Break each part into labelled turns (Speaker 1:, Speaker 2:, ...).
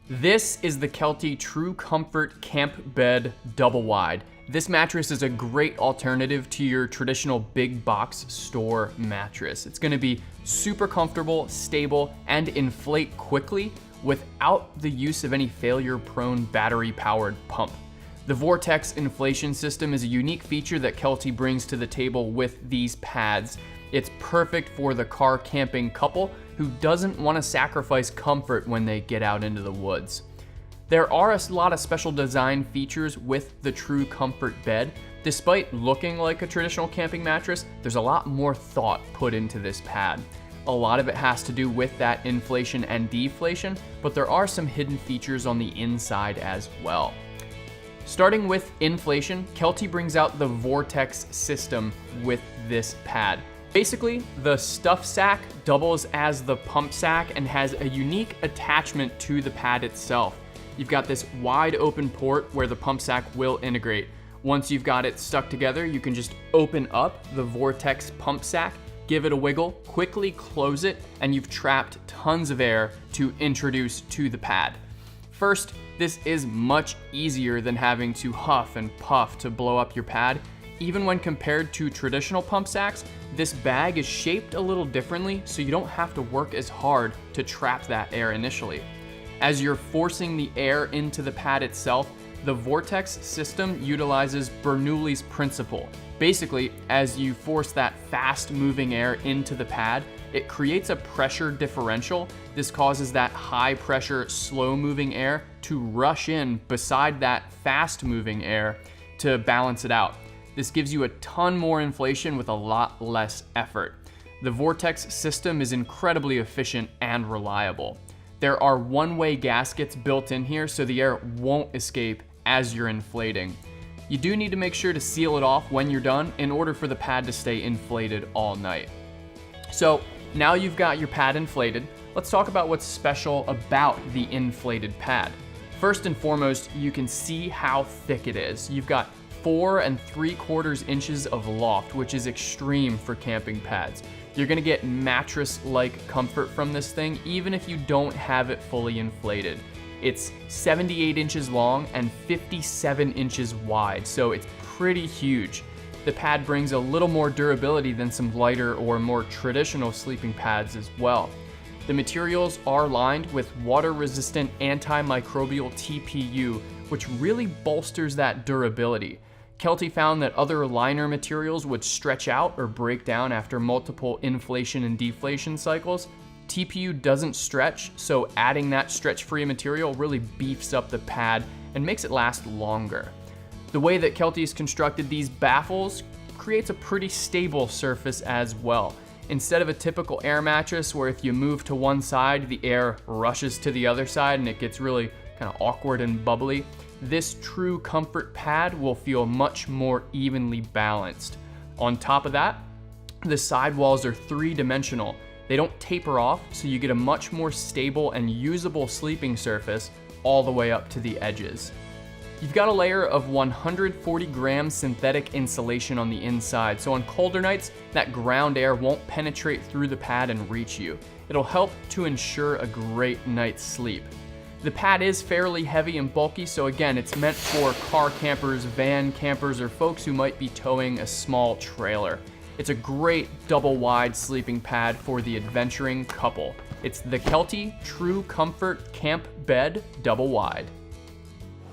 Speaker 1: This is the Kelty Tru.Comfort Camp Bed Double Wide. This mattress is a great alternative to your traditional big box store mattress. It's going to be super comfortable, stable, and inflate quickly without the use of any failure-prone battery-powered pump. The Vortex inflation system is a unique feature that Kelty brings to the table with these pads. It's perfect for the car camping couple who doesn't want to sacrifice comfort when they get out into the woods. There are a lot of special design features with the Tru.Comfort bed. Despite looking like a traditional camping mattress, there's a lot more thought put into this pad. A lot of it has to do with that inflation and deflation, but there are some hidden features on the inside as well. Starting with inflation, Kelty brings out the Vortex System with this pad. Basically, the stuff sack doubles as the pump sack and has a unique attachment to the pad itself. You've got this wide open port where the pump sack will integrate. Once you've got it stuck together, you can just open up the Vortex pump sack, give it a wiggle, quickly close it, and you've trapped tons of air to introduce to the pad. First, this is much easier than having to huff and puff to blow up your pad. Even when compared to traditional pump sacks, this bag is shaped a little differently, so you don't have to work as hard to trap that air initially. As you're forcing the air into the pad itself, the Vortex system utilizes Bernoulli's principle. Basically, as you force that fast-moving air into the pad, it creates a pressure differential. This causes that high-pressure, slow-moving air to rush in beside that fast-moving air to balance it out. This gives you a ton more inflation with a lot less effort. The Vortex system is incredibly efficient and reliable. There are one-way gaskets built in here so the air won't escape as you're inflating. You do need to make sure to seal it off when you're done in order for the pad to stay inflated all night. So now you've got your pad inflated, let's talk about what's special about the inflated pad. First and foremost, you can see how thick it is. You've got 4 3/4 inches of loft, which is extreme for camping pads. You're gonna get mattress-like comfort from this thing, even if you don't have it fully inflated. It's 78 inches long and 57 inches wide, so it's pretty huge. The pad brings a little more durability than some lighter or more traditional sleeping pads as well. The materials are lined with water-resistant antimicrobial TPU, which really bolsters that durability. Kelty found that other liner materials would stretch out or break down after multiple inflation and deflation cycles. TPU doesn't stretch, so adding that stretch-free material really beefs up the pad and makes it last longer. The way that Kelty's constructed these baffles creates a pretty stable surface as well. Instead of a typical air mattress where if you move to one side, the air rushes to the other side and it gets really kind of awkward and bubbly, this Tru.Comfort pad will feel much more evenly balanced. On top of that, the sidewalls are 3-dimensional. They don't taper off, so you get a much more stable and usable sleeping surface all the way up to the edges. You've got a layer of 140-gram synthetic insulation on the inside, so on colder nights, that ground air won't penetrate through the pad and reach you. It'll help to ensure a great night's sleep. The pad is fairly heavy and bulky, so again, it's meant for car campers, van campers, or folks who might be towing a small trailer. It's a great double-wide sleeping pad for the adventuring couple. It's the Kelty Tru.Comfort Camp Bed Double Wide.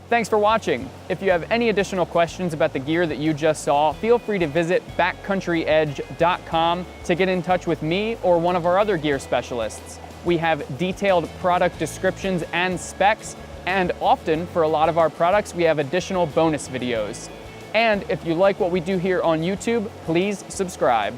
Speaker 1: Thanks for watching. If you have any additional questions about the gear that you just saw, feel free to visit backcountryedge.com to get in touch with me or one of our other gear specialists. We have detailed product descriptions and specs, and often, for a lot of our products, we have additional bonus videos. And if you like what we do here on YouTube, please subscribe.